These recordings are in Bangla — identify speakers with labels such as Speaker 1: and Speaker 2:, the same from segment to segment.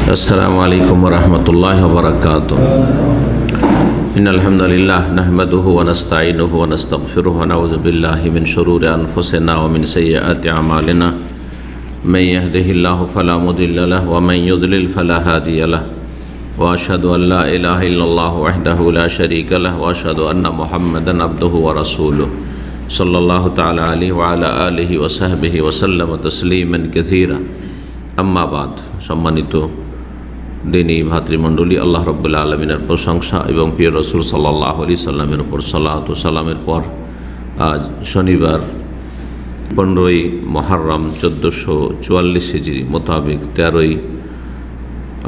Speaker 1: अस्सलामु अलैकुम वरहमतुल्लाहि वबरकातुह। इन्नल हम्दुलिल्लाह नहमदुहु व नस्तईनुहु व नस्तगफिरुहु व नऊज़ु बिल्लाहि मिन शुरूरि अनफुसिना व मिन सय्यिआति अमालिना। मन यहदिहिल्लाहु फला मुदिल्ल लहु व मन युद्लिल फला हादिय लहु व अशहदु अन ला इलाहा इल्लल्लाहु वहदहु ला शरीका लहु व अशहदु अन्ना मुहम्मदन अब्दुहु व रसूलुहु सल्लल्लाहु तआला अलैहि व अला आलिहि व सहबिहि व सल्लम तस्लीमन कसीरा। अम्मा बाद। सम्मानित दिनी भातृमंडলী, আল্লাহ রাব্বুল আলামিনের প্রশংসা এবং প্রিয় রাসূল সাল্লাল্লাহু আলাইহি সাল্লামের উপর সালাত ও সালামের পর আজ শনিবার 15ই মুহররম 1444 হিজরি মোতাবেক 13ই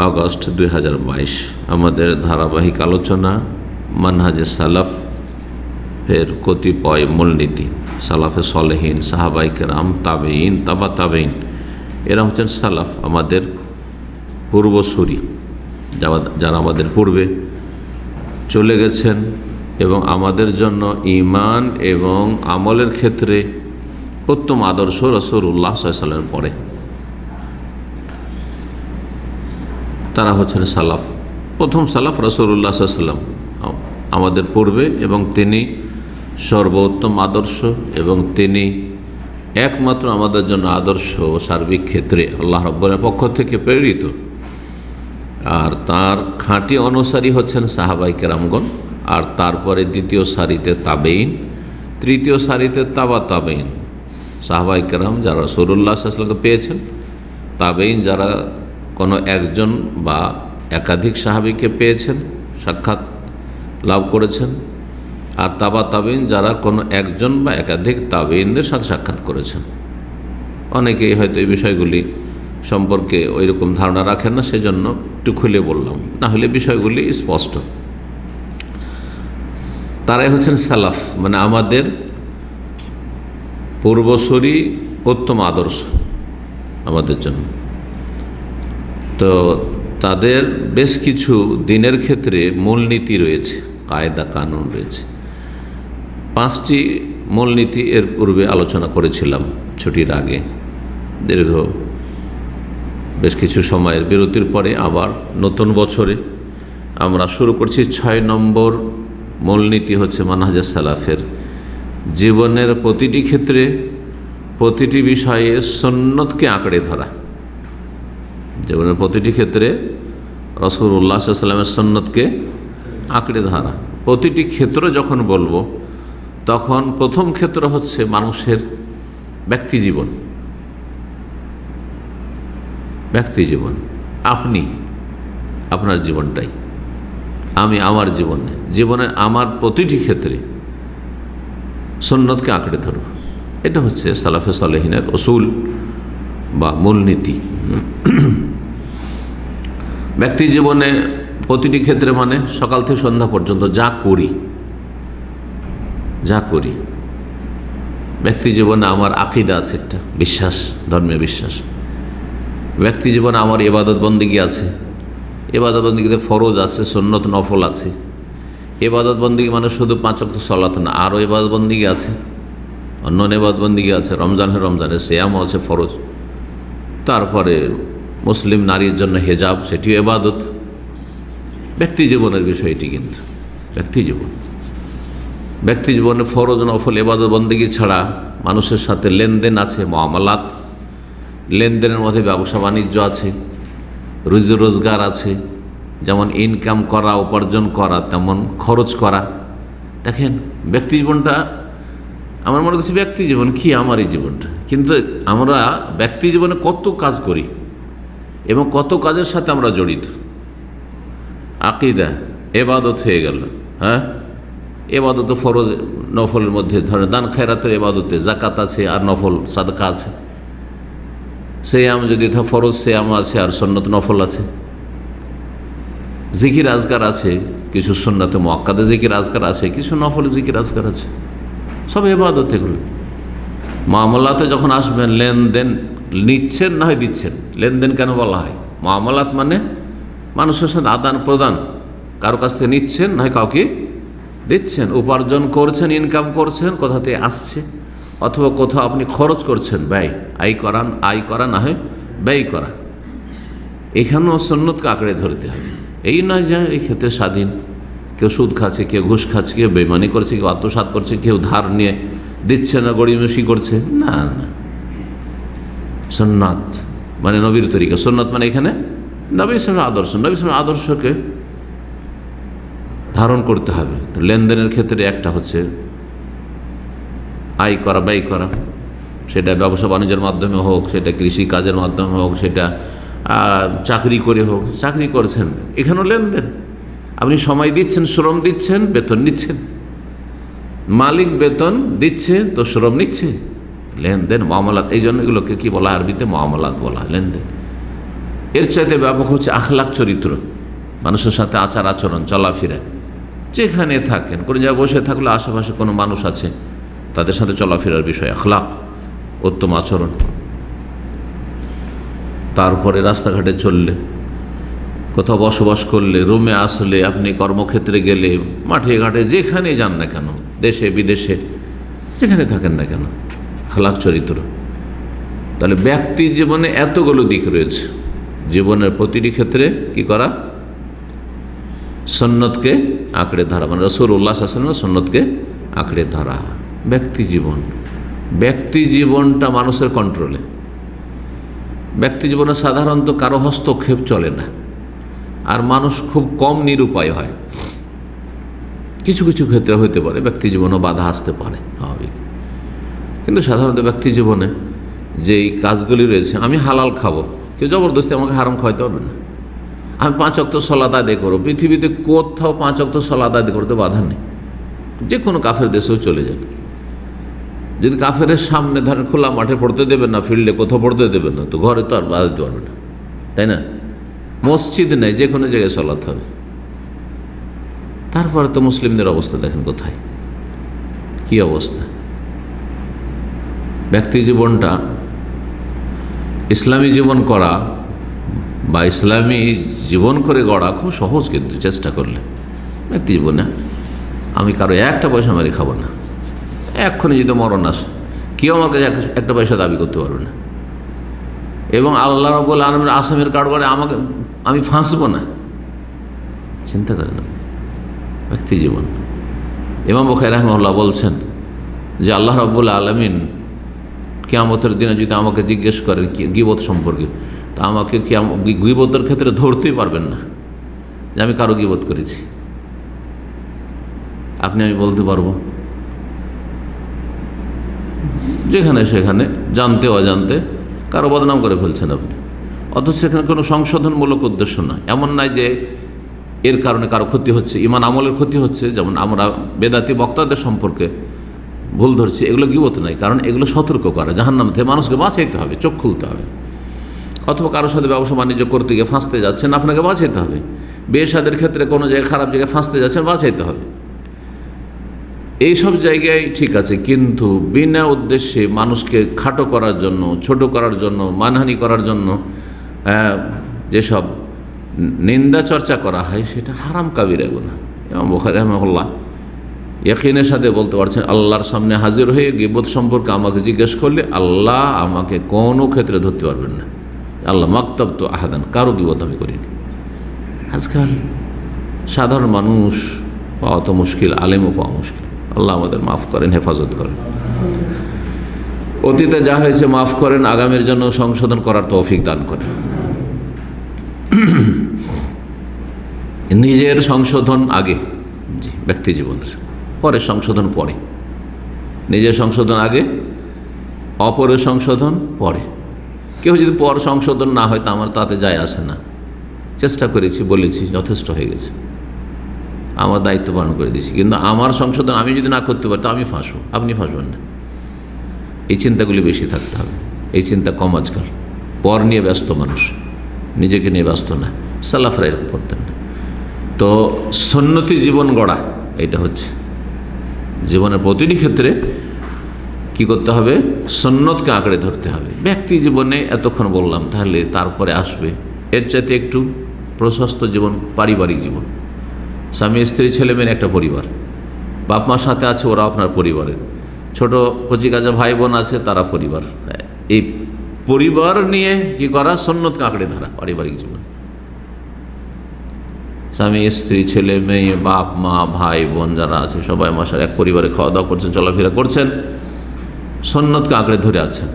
Speaker 1: আগস্ট 2022 আমাদের ধারাবাহিক আলোচনা মানহাজে সালাফ এর কতিপয় মূলনীতি। সালাফে সালেহিন, সাহাবায়ে কেরাম, তাবেঈন, তাবা তাবেঈন, এরা হচ্ছেন সালাফ, আমাদের পূর্বসূরি, যারা আমাদের পূর্বে চলে গেছেন এবং আমাদের জন্য ঈমান এবং আমলের ক্ষেত্রে উত্তম আদর্শ রাসূলুল্লাহ সাল্লাল্লাহু আলাইহি ওয়াসাল্লামের পরে তারা হচ্ছেন সালাফ। প্রথম সালাফ রাসূলুল্লাহ সাল্লাল্লাহু আলাইহি ওয়াসাল্লাম আমাদের পূর্বে, এবং তিনি সর্বোত্তম আদর্শ এবং তিনি একমাত্র আমাদের জন্য আদর্শ সার্বিক ক্ষেত্রে আল্লাহ রাব্বুল আলামিনের পক্ষ থেকে প্রেরিত। আর তার খাঁটি অনুসারী হচ্ছেন সাহাবায়ে কেরামগণ, আর তারপরে দ্বিতীয় সারিতে তাবেঈন, তৃতীয় সারিতে তাবা তাবেঈন। সাহাবায়ে কেরাম যারা রাসূলুল্লাহ সাল্লাল্লাহু আলাইহি ওয়াসাল্লামকে পেয়েছেন, তাবেঈন যারা কোনো একজন বা একাধিক সাহাবীকে পেয়েছেন, সাক্ষাৎ লাভ করেছেন, আর তাবা তাবেঈন যারা কোনো একজন বা একাধিক তাবেঈনদের সাথে সাক্ষাৎ করেছেন। অনেকেই হয়তো এই বিষয়গুলি সম্পর্কে ওই রকম ধারণা রাখেন না, সেজন্য একটু খুলে বললাম, না হলে বিষয়গুলি স্পষ্ট। তারাই হচ্ছেন সালাফ, মানে আমাদের পূর্বসূরি, উত্তম আদর্শ আমাদের জন্য। তো তাদের বেশ কিছু দিনের ক্ষেত্রে মূলনীতি রয়েছে, কায়দা কানুন রয়েছে। 5টি মূলনীতি এর পূর্বে আলোচনা করেছিলাম ছুটির আগে। দীর্ঘ বেশ কিছু সময়ের বিরতির পরে আবার নতুন বছরে আমরা শুরু করছি 6 নম্বর মূলনীতি হচ্ছে মানহাজে সালাফের জীবনের প্রতিটি ক্ষেত্রে, প্রতিটি বিষয়ে সুন্নতকে আঁকড়ে ধরা। জীবনের প্রতিটি ক্ষেত্রে রাসূলুল্লাহ সাল্লাল্লাহু আলাইহি ওয়াসাল্লামের সুন্নতকে আঁকড়ে ধরা। প্রতিটি ক্ষেত্র যখন বলবো, তখন প্রথম ক্ষেত্র হচ্ছে মানুষের ব্যক্তি জীবন। ব্যক্তি জীবন, আপনি আপনার জীবনটাই, আমি আমার জীবনে আমার প্রতিটি ক্ষেত্রে সুন্নতকে আঁকড়ে ধরব। এটা হচ্ছে সালাফে সালেহিনের উসুল বা মূলনীতি। ব্যক্তি জীবনে প্রতিটি ক্ষেত্রে মানে সকাল থেকে সন্ধ্যা পর্যন্ত যা করি ব্যক্তি জীবনে আমার আকীদা আছে, একটা বিশ্বাস, ধর্মীয় বিশ্বাস। ব্যক্তি জীবনে আমার ইবাদত বন্দেগী আছে, ইবাদত বন্দেগীতে ফরজ আছে, সুন্নত নফল আছে। ইবাদত বন্দেগী মানে শুধু 5 ওয়াক্ত সালাত না, আরও ইবাদত বন্দেগী আছে, অন্য ইবাদত বন্দেগী আছে। রমজানের সিয়ামও আছে ফরজ। তারপরে মুসলিম নারীর জন্য হেজাব, সেটিও ইবাদত। ব্যক্তি জীবনের বিষয় এটি, কিন্তু ব্যক্তি জীবনে ফরজ নফল ইবাদত বন্দেগী ছাড়া মানুষের সাথে লেনদেন আছে, মুআমালাত, লেনদেনের মধ্যে ব্যবসা বাণিজ্য আছে, রুজি রোজগার আছে। যেমন ইনকাম করা, উপার্জন করা, তেমন খরচ করা। দেখেন ব্যক্তি জীবনটা, আমার মনে করছি ব্যক্তি জীবন কি আমারই জীবনটা, কিন্তু আমরা ব্যক্তি জীবনে কত কাজ করি এবং কত কাজের সাথে আমরা জড়িত। আকীদা ইবাদত হয়ে গেল, হ্যাঁ, ইবাদত ফরজ নফলের মধ্যে ধরেন দান খায়রাতের ইবাদতে যাকাত আছে আর নফল সাদকা আছে। সিয়াম যদি ফরজ সিয়াম আছে আর সুন্নত নফল আছে। জিকির আজকার আছে, কিছু সুন্নতে মুআক্কাদা জিকির আজকার আছে, কিছু নফল জিকির আজকার আছে, সব ইবাদত। এগুলো মুআমালাতে যখন আসবেন, লেনদেন নিচ্ছেন না হয় দিচ্ছেন। লেনদেন কেন বলা হয়? মুআমালাত মানে মানুষের সাথে আদান প্রদান, কারো কাছ থেকে নিচ্ছেন না হয় কাউকে দিচ্ছেন, উপার্জন করছেন, ইনকাম করছেন, কোথা থেকে আসছে, অথবা কোথাও আপনি খরচ করছেন, ব্যয়, আয় করা না হয় ব্যয় করা। এখানেও সুন্নতকে আঁকড়ে ধরতে হবে। এই নয় যে এই ক্ষেত্রে স্বাধীন, কেউ সুদ খাচ্ছে, কেউ ঘুষ খাচ্ছে, কেউ বেইমানি করছে, কেউ আত্মসাৎ করছে, কেউ ধার নিয়ে দিচ্ছে না, গড়িমসি করছে, না না। সুন্নাত মানে নবীর তরিকা, সুন্নাত মানে এখানে নবী সাল্লাল্লাহু আলাইহি আদর্শ, নবী সাল্লাল্লাহু আলাইহি আদর্শকে ধারণ করতে হবে। তো লেনদেনের ক্ষেত্রে একটা হচ্ছে আয় করা, ব্যয় করা, সেটা ব্যবসা বাণিজ্যের মাধ্যমে হোক, সেটা কৃষি কাজের মাধ্যমে হোক, সেটা চাকরি করে হোক। চাকরি করছেন, এখানেও লেনদেন। আপনি সময় দিচ্ছেন, শ্রম দিচ্ছেন, বেতন নিচ্ছেন। মালিক বেতন দিচ্ছে তো শ্রম নিচ্ছে, লেনদেন, মামলাত। এই জন্য এগুলোকে কি বলা হয় আরবিতে? মামলাত বলা হয়, লেনদেন। এর চাইতে ব্যাপক হচ্ছে আখলাক, চরিত্র, মানুষের সাথে আচার আচরণ, চলাফেরা। যেখানে থাকেন, কোনো জায়গায় বসে থাকলে আশেপাশে কোনো মানুষ আছে, তাদের সাথে চলাফেরার বিষয় আখলাক, উত্তম আচরণ। তারপরে রাস্তাঘাটে চললে, কোথাও বসবাস করলে, রুমে আসলে, আপনি কর্মক্ষেত্রে গেলে, মাঠে ঘাটে, যেখানে যান না কেন, দেশে বিদেশে যেখানে থাকেন না কেন, আখলাক, চরিত্র। তাহলে ব্যক্তি জীবনে এতগুলো দিক রয়েছে। জীবনের প্রতিটি ক্ষেত্রে কি করা? সুন্নতকে আঁকড়ে ধরা, মানে রাসূলুল্লাহ সাল্লাল্লাহু আলাইহি ওয়াসাল্লাম সুন্নতকে আঁকড়ে ধরা। ব্যক্তি জীবন, ব্যক্তি জীবনটা মানুষের কন্ট্রোলে। ব্যক্তি জীবনে সাধারণত কারো হস্তক্ষেপ চলে না, আর মানুষ খুব কম নিরুপায় হয়। কিছু কিছু ক্ষেত্রে হইতে পারে ব্যক্তি জীবনেও বাধা আসতে পারে, স্বাভাবিক। কিন্তু সাধারণত ব্যক্তি জীবনে যেই কাজগুলি রয়েছে, আমি হালাল খাবো, কেউ জবরদস্তি আমাকে হারাম খাওয়াইতে পারবে না। আমি 5 ওয়াক্ত সালাত আদায় করবো, পৃথিবীতে কোথাও 5 ওয়াক্ত সালাত আদায় করতে বাধা নেই। যে কোনো কাফের দেশেও চলে যান, যদি কাফের সামনে ধরেন খোলা মাঠে পড়তে দেবেন না, ফিল্ডে কোথাও পড়তে দেবেন না, তো ঘরে তো আর বাধা দিতে পারবে না, তাই না? মসজিদ নেই, যে কোনো জায়গায় সালাত হবে। তারপরে তো মুসলিমদের অবস্থা দেখেন কোথায়, কি অবস্থা। ব্যক্তি জীবনটা ইসলামী জীবন করা বা ইসলামী জীবন করে গড়া খুব সহজ, কিন্তু চেষ্টা করলে। ব্যক্তি জীবনে আমি কারো একটা পয়সা মারি খাবো না, এক্ষুনি যদি মরণ আসে কেউ আমার কাছে একটা পয়সা দাবি করতে পারবে না, এবং আল্লাহ রাব্বুল আলামিনের আসামের কারবারে আমি ফাঁসবো না। চিন্তা করেন না, ব্যক্তি জীবন। ইমাম বুখারী রাহিমাহুল্লাহ বলছেন যে আল্লাহ রাব্বুল আলামিন কিয়ামতের দিনে যদি আমাকে জিজ্ঞেস করেন গীবত সম্পর্কে, তা আমাকে গীবতের ক্ষেত্রে ধরতেই পারবেন না যে আমি কারো গীবত করেছি। আমি বলতে পারবো যেখানে সেখানে জানতে অজান্তে কারো বদনাম করে ফেলছেন আপনি, অথচ সেখানে কোনো সংশোধনমূলক উদ্দেশ্য নয়। এমন নয় যে এর কারণে কারো ক্ষতি হচ্ছে, ইমান আমলের ক্ষতি হচ্ছে। যেমন আমরা বেদাতি বক্তাদের সম্পর্কে ভুল ধরছি, এগুলো গীবত নয়, কারণ এগুলো সতর্ক করা, জাহান্নাম থেকে মানুষকে বাঁচাইতে হবে, চোখ খুলতে হবে। অথবা কারোর সাথে ব্যবসা বাণিজ্য করতে গিয়ে ফাঁসতে যাচ্ছেন, আপনাকে বাঁচাইতে হবে। বিয়ে শাদীর ক্ষেত্রে কোনো জায়গায় খারাপ জায়গায় ফাঁসতে যাচ্ছেন, বাঁচাইতে হবে। এইসব জায়গায় ঠিক আছে, কিন্তু বিনা উদ্দেশ্যে মানুষকে খাটো করার জন্য, ছোট করার জন্য, মানহানি করার জন্য যেসব নিন্দা চর্চা করা হয়, সেটা হারাম কাবিরা গুনাহ। ইমাম বুখারী রাহিমাহুল্লাহ ইয়াকিনের সাথে বলতে পারছেন, আল্লাহর সামনে হাজির হয়ে গীবত সম্পর্কে আমাকে জিজ্ঞেস করলে আল্লাহ আমাকে কোনো ক্ষেত্রে ধরতে পারবেন না। আল্লাহ মাকতাব তো আহাদান, কারো গীবত আমি করিনি। আজকাল সাধারণ মানুষ পাওয়া তো মুশকিল, আলেমও পাওয়া মুশকিল। আল্লাহ আমাদের মাফ করেন, হেফাজত করেন। অতীতে যা হয়েছে মাফ করেন, আগামীর জন্য সংশোধন করার তৌফিক দান করেন। নিজের সংশোধন আগে, জি, ব্যক্তি জীবনের, পরে সংশোধন পরে। নিজের সংশোধন আগে, অপরের সংশোধন পরে। কেউ যদি পর সংশোধন না হয় তা আমার তাতে যায় আসে না। চেষ্টা করেছি, বলেছি, যথেষ্ট হয়ে গেছে, আমার দায়িত্ব পালন করে দিয়েছি। কিন্তু আমার সংশোধন আমি যদি না করতে পারি তো আমি ফাঁসবো, আপনি ফাঁসবেন না। এই চিন্তাগুলি বেশি থাকতে হবে, এই চিন্তা কম আজকাল। পর নিয়ে ব্যস্ত মানুষ, নিজেকে নিয়ে ব্যস্ত না। সালাফরা এরকম করতেন না। তো সুন্নতি জীবন গড়া, এটা হচ্ছে জীবনের প্রতিটি ক্ষেত্রে কি করতে হবে? সুন্নতকে আঁকড়ে ধরতে হবে। ব্যক্তি জীবনে এতক্ষণ বললাম, তাহলে তারপরে আসবে এর চাইতে একটু প্রশস্ত জীবন, পারিবারিক জীবন। স্বামী স্ত্রী ছেলে মেয়ে একটা পরিবার, বাপ মার সাথে আছে, ওরা আপনার পরিবারের। ছোট কচিকাচা ভাই বোন আছে, তারা পরিবার। এই পরিবার নিয়ে কি করা, সুন্নতকে আঁকড়ে ধরা। পারিবারিক জীবন, স্বামী স্ত্রী ছেলে মেয়ে বাপ মা ভাই বোন যারা আছে সবাই মশার এক পরিবারে খাওয়া দাওয়া করছেন, চলাফেরা করছেন, সুন্নতকে আঁকড়ে ধরে আছেন।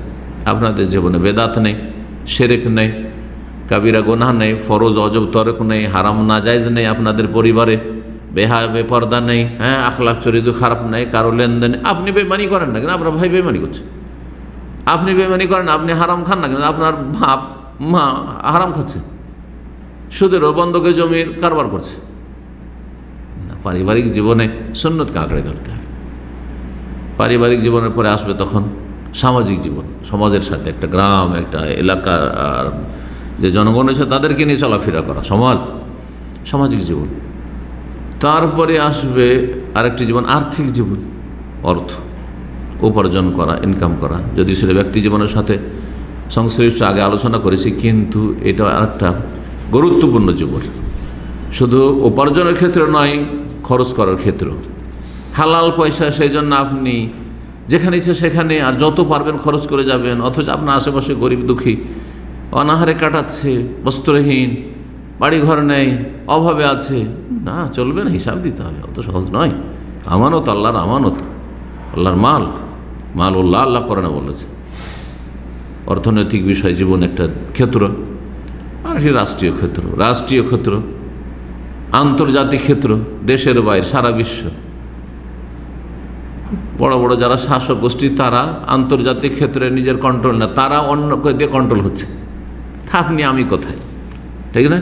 Speaker 1: আপনাদের জীবনে বেদাত নেই, শিরক নেই, কাবিরা গুনাহ নেই, ফরজ অজব তরক নেই, হারাম নাজায়েজ নেই, আপনাদের পরিবারে বেপর্দা নেই, হ্যাঁ, আখলাক চরিত্র খারাপ নেই, কারো লেনদেন। আপনি বেমানি করেন না কেন? আপনার ভাই বেমানি করছে। আপনি বেমানি করেন, আপনি হারাম খান না কেন? আপনার বাপ মা হারাম খাচ্ছে, সুদের বন্ধকে জমির কারবার করছে। পারিবারিক জীবনে সুন্নতকে আঁকড়ে ধরতে হবে। পারিবারিক জীবনের পরে আসবে তখন সামাজিক জীবন, সমাজের সাথে, একটা গ্রাম, একটা এলাকার যে জনগণ আছে তাদেরকে নিয়ে চলাফেরা করা, সমাজ, সামাজিক জীবন। তারপরে আসবে আরেকটি জীবন, আর্থিক জীবন, অর্থ উপার্জন করা, ইনকাম করা। যদি সেটা ব্যক্তি জীবনের সাথে সংশ্লিষ্ট, আগে আলোচনা করেছি, কিন্তু এটা আরেকটা গুরুত্বপূর্ণ জীবন। শুধু উপার্জনের ক্ষেত্রে নয়, খরচ করার ক্ষেত্রেও হালাল পয়সা। সেই জন্য আপনি যেখানে ইচ্ছে সেখানে আর যত পারবেন খরচ করে যাবেন, অথচ আপনার আশেপাশে গরিব দুঃখী অনাহারে কাটাচ্ছে, বস্ত্রহীন, বাড়িঘর নেই, অভাবে আছে, না, চলবে না, হিসাব দিতে হবে। অত সহজ নয়। আমানত, আল্লাহর আমানত, আল্লাহর মাল, মাল উল্লাহ, আল্লাহ কোরআনে বলেছে। অর্থনৈতিক বিষয় জীবন একটা ক্ষেত্র, আর এটি রাষ্ট্রীয় ক্ষেত্র, রাষ্ট্রীয় ক্ষেত্র, আন্তর্জাতিক ক্ষেত্র, দেশের বাইরে, সারা বিশ্ব। বড় বড় যারা শাসক গোষ্ঠী তারা আন্তর্জাতিক ক্ষেত্রে নিজের কন্ট্রোল না, তারা অন্যকে দিয়ে কন্ট্রোল হচ্ছে। আপনি আমি কোথায়, ঠিক না?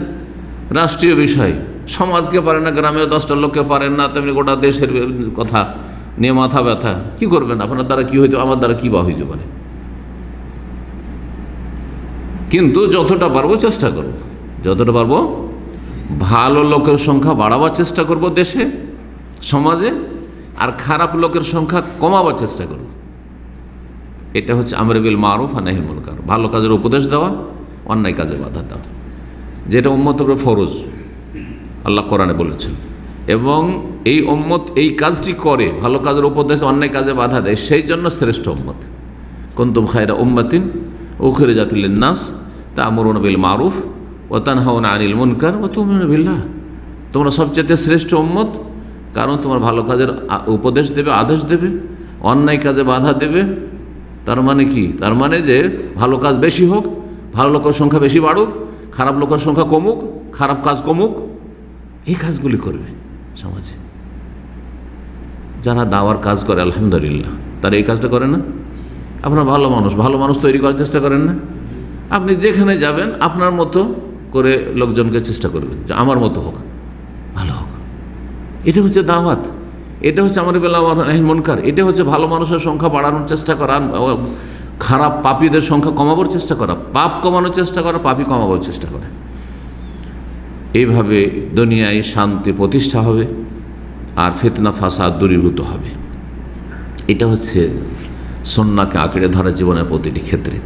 Speaker 1: রাষ্ট্রীয় বিষয়, সমাজকে পারেন না, গ্রামের 10টা লোককে পারেন না, তেমনি গোটা দেশের কথা নিয়ে মাথা ব্যথা। কি করবেন? আপনার দ্বারা কি হইতে, আমার দ্বারা কি বা হইতে পারে। কিন্তু যতটা পারবো চেষ্টা করব, যতটা পারবো ভালো লোকের সংখ্যা বাড়াবার চেষ্টা করব দেশে, সমাজে, আর খারাপ লোকের সংখ্যা কমাবার চেষ্টা করব। এটা হচ্ছে আমর বিল মারুফ আর নাহিল মুনকার, ভালো কাজের উপদেশ দেওয়া, অন্যায় কাজে বাধা দেওয়া, যেটা উম্মতের উপর ফরজ, আল্লাহ কোরআনে বলেছেন। এবং এই উম্মত এই কাজটি করে, ভালো কাজের উপদেশ, অন্যায় কাজে বাধা দেয়, সেই জন্য শ্রেষ্ঠ উম্মত। কুনতুম খায়রা উম্মাতিন উখরিজাত লিন-নাস তা'মুরুনা বিল মারুফ ওয়া তানহাউনা আনিল মুনকার ওয়া তু'মিনুনা বিল্লাহ। তোমরা সবচেয়ে শ্রেষ্ঠ উম্মত, কারণ তোমার ভালো কাজের উপদেশ দেবে, আদেশ দেবে, অন্যায় কাজে বাধা দেবে। তার মানে কি? তার মানে যে ভালো কাজ বেশি হোক, ভালো লোকের সংখ্যা বেশি বাড়ুক, খারাপ লোকের সংখ্যা কমুক, খারাপ কাজ কমুক, এই কাজগুলি করবে সমাজে। যারা দাওয়ার কাজ করে আলহামদুলিল্লাহ, তারা এই কাজটা করে না? আপনার ভালো মানুষ, ভালো মানুষ তৈরি করার চেষ্টা করেন না? আপনি যেখানে যাবেন আপনার মতো করে লোকজনকে চেষ্টা করবেন যে আমার মতো হোক, ভালো হোক। এটা হচ্ছে দাওয়াত, এটা হচ্ছে আমর বিল মারুফ ওয়া নাহিল মুনকার, এটা হচ্ছে ভালো মানুষের সংখ্যা বাড়ানোর চেষ্টা করা, খারাপ পাপীদের সংখ্যা কমাবার চেষ্টা করা, পাপ কমানোর চেষ্টা করা, পাপী কমাবার চেষ্টা করা। এইভাবে দুনিয়ায় শান্তি প্রতিষ্ঠা হবে আর ফিতনা ফাসাদ দূরীভূত হবে। এটা হচ্ছে সুন্নাহকে আঁকড়ে ধরা জীবনের প্রতিটি ক্ষেত্রে।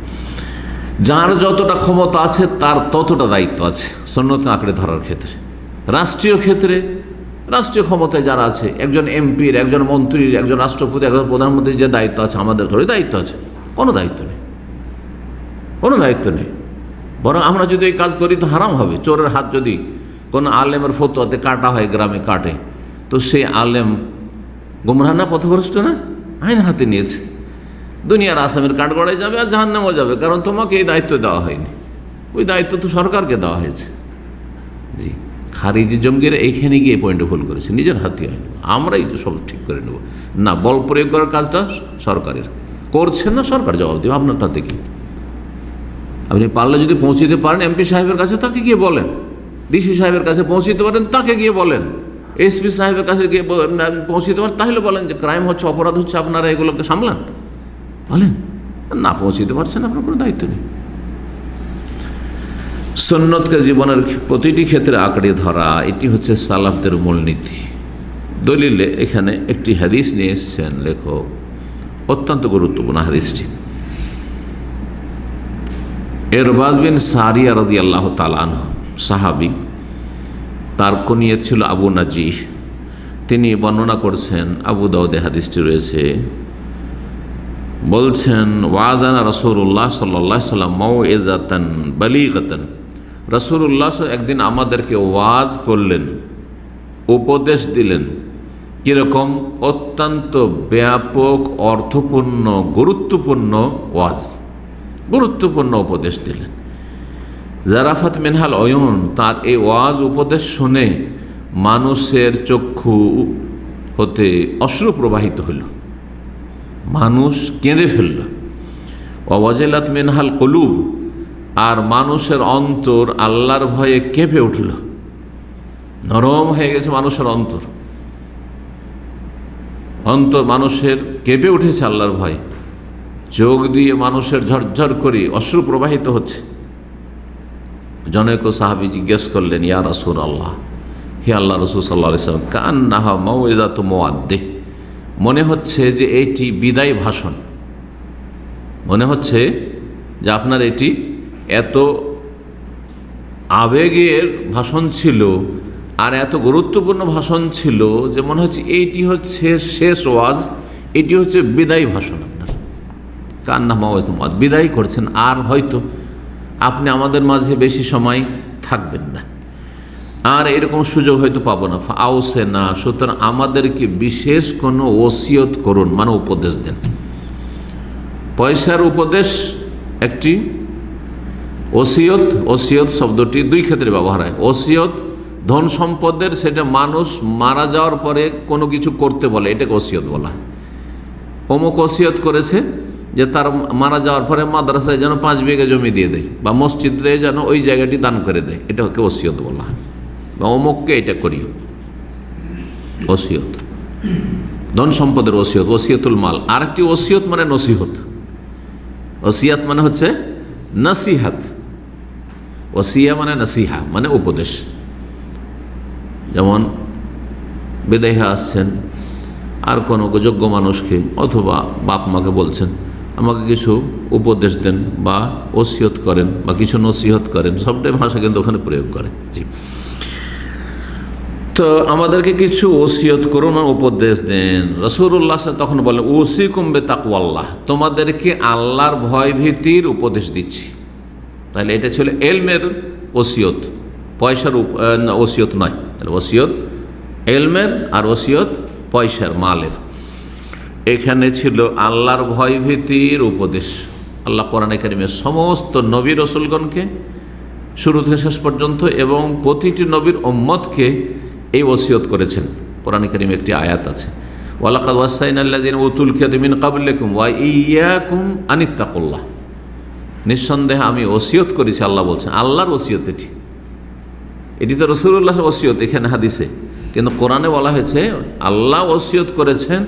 Speaker 1: যার যতটা ক্ষমতা আছে তার ততটা দায়িত্ব আছে সুন্নাহকে আঁকড়ে ধরার ক্ষেত্রে। রাষ্ট্রীয় ক্ষেত্রে, রাষ্ট্রীয় ক্ষমতায় যারা আছে, একজন এমপির, একজন মন্ত্রীর, একজন রাষ্ট্রপতি, একজন প্রধানমন্ত্রীর যে দায়িত্ব আছে, আমাদের ধরে দায়িত্ব আছে? কোনো দায়িত্ব নেই, কোনো দায়িত্ব নেই। বরং আমরা যদি এই কাজ করি তো হারাম হবে। চোরের হাত যদি কোনো আলেমের ফতোয়াতে কাটা হয়, গ্রামে কাটে, তো সেই আলেম গুমরাহ না, পথভ্রষ্ট না? আইন হাতে নিয়েছে, দুনিয়ার আসামের কাঠগড়ায় যাবে আর জাহান্নামেও যাবে, কারণ তোমাকে এই দায়িত্ব দেওয়া হয়নি, ওই দায়িত্ব তো সরকারকে দেওয়া হয়েছে। জি, খারিজি জঙ্গিরা এইখানে গিয়ে পয়েন্টে ভুল করেছে, নিজের হাতে হয়নি, আমরাই তো সব ঠিক করে নেব না। বল প্রয়োগ করার কাজটা সরকারের, করছেন না, সরকার জবাব দেবে, আপনার তাতে কি? আপনি পারলে যদি পৌঁছিতে পারেন এমপি সাহেবের কাছে, তাকে গিয়ে বলেন। ডিসি সাহেবের কাছে পৌঁছিতে পারেন, তাকে গিয়ে বলেন। এসপি সাহেবের কাছে গিয়ে পৌঁছিতে পারেন, তাহলে বলেন যে ক্রাইম হচ্ছে, অপরাধ হচ্ছে, আপনারা এগুলোকে সামলান, বলেন। না পৌঁছিতে পারছেন, আপনার কোনো দায়িত্ব নেই। সুন্নতকে জীবনের প্রতিটি ক্ষেত্রে আঁকড়ে ধরা, এটি হচ্ছে সালাফদের মূলনীতি। দলিলে এখানে একটি হাদিস নিয়ে এসেছেন লেখক, অত্যন্ত গুরুত্বপূর্ণ হাদিসটি। ইরবাজ বিন সারিয়া রাদিয়াল্লাহু তাআলা আনহু, সাহাবী, তার কুনিয়ত ছিল আবু নাজিহ। তিনি বর্ণনা করছেন, আবু দাউদে হাদিসটি রয়েছে, বলছেন ওয়াজানা রাসূলুল্লাহ সাল্লাল্লাহু আলাইহি ওয়াসাল্লাম মাউইযাতান বালিগাতান, রাসূলুল্লাহ একদিন আমাদেরকে ওয়াজ করলেন, উপদেশ দিলেন। কীরকম? অত্যন্ত ব্যাপক, অর্থপূর্ণ, গুরুত্বপূর্ণ ওয়াজ, গুরুত্বপূর্ণ উপদেশ দিলেন। জারাফাত মিনহাল অয়ুন, তার এই ওয়াজ উপদেশ শুনে মানুষের চক্ষু হতে অশ্রু প্রবাহিত হইল, মানুষ কেঁদে ফেলল। ওয়াজিলাত মিনহাল কুলুব, আর মানুষের অন্তর আল্লাহর ভয়ে কেঁপে উঠল, নরম হয়ে গেছে মানুষের অন্তর, অন্তর মানুষের কেঁপে উঠেছে আল্লাহর ভয়ে, চোখ দিয়ে মানুষের ঝরঝর করে অশ্রু প্রবাহিত হচ্ছে। জনৈক সাহাবী জিজ্ঞেস করলেন, ইয়া রাসূলুল্লাহ, হে আল্লাহ রাসূল সাল্লাল্লাহু আলাইহি ওয়াসাল্লাম, কান্নাহা মাউইযাতু মুআদ্দিহ, মনে হচ্ছে যে এটি বিদায় ভাষণ, মনে হচ্ছে যে আপনার এটি এত আবেগের ভাষণ ছিল আর এত গুরুত্বপূর্ণ ভাষণ ছিল যে মনে হচ্ছে এইটি হচ্ছে শেষ ওয়াজ, এটি হচ্ছে বিদায় ভাষণ আপনার। কান্না মাওয়াজ, বিদায় করছেন, আর হয়তো আপনি আমাদের মাঝে বেশি সময় থাকবেন না, আর এরকম সুযোগ হয়তো পাবো না। আউসে না, সুতরাং আমাদেরকে বিশেষ কোনো ওসিয়ত করুন, মানে উপদেশ দেন। পয়সার উপদেশ একটি, ওসিয়ত, ওসিয়ত শব্দটি দুই ক্ষেত্রে ব্যবহার হয়। ওসিয়ত ধন সম্পদের, সেটা মানুষ মারা যাওয়ার পরে কোনো কিছু করতে বলে, এটাকে ওসিয়ত বলা। অমুক ওসিয়ত করেছে যে তার মারা যাওয়ার পরে মাদ্রাসায় যেন 5 বিঘা জমি দিয়ে দেয়, বা মসজিদে যেন ওই জায়গাটি দান করে দেয়, এটাকে ওসিয়ত বলা হয়। বা অমুককে এটা করিও, ওসিয়ত, ধন সম্পদের ওসিয়ত, ওসিয়তুল মাল। আরেকটি ওসিয়ত মানে নসিহত, ওসিয়াত মানে হচ্ছে নসিহাত, ওসিয়া মানে নসিহা মানে উপদেশ। যেমন বিদেহে আসছেন, আর কোনো যোগ্য মানুষকে অথবা বাপ মাকে বলছেন আমাকে কিছু উপদেশ দেন বা ওসিয়ত করেন বা কিছু নসিহত করেন, সবটাই ভাষা কিন্তু ওখানে প্রয়োগ করে। জি, তো আমাদেরকে কিছু ওসিয়ত করুন, উপদেশ দেন। রাসূলুল্লাহ তখন বলেন, উসিকুম বিতাকওয়াল্লাহ, তোমাদেরকে আল্লাহর ভয় ভীতির উপদেশ দিচ্ছি। তাহলে এটা ছিল এলমের ওসিয়ত, পয়সার ওসিয়ত নয়। তাহলে ওসিয়ত এলমের, আর ওসিয়ত পয়সার, মালের। এখানে ছিল আল্লাহর ভয় ভীতির উপদেশ। আল্লাহ কোরআনে কারিমে সমস্ত নবী রাসূলগণকে শুরু থেকে শেষ পর্যন্ত এবং প্রতিটি নবীর উম্মতকে এই ওসিয়ত করেছেন। কোরআনে কারিমে একটি আয়াত আছে, ওয়ালাকাদ ওয়াসাইনাল্লাযিনা উতুল কিতাবা মিন ক্বাবলিকুম ওয়া ইয়্যাকুম আনিত্তাকুল্লাহ, নিঃসন্দেহে আমি ওসিয়ত করেছি, আল্লাহ বলছেন। আল্লাহর ওসিয়ত এটি তো রাসূলুল্লাহর ওসিয়ত এখানে হাদিসে, কিন্তু কোরআনে বলা হয়েছে আল্লাহ ওসিয়ত করেছেন,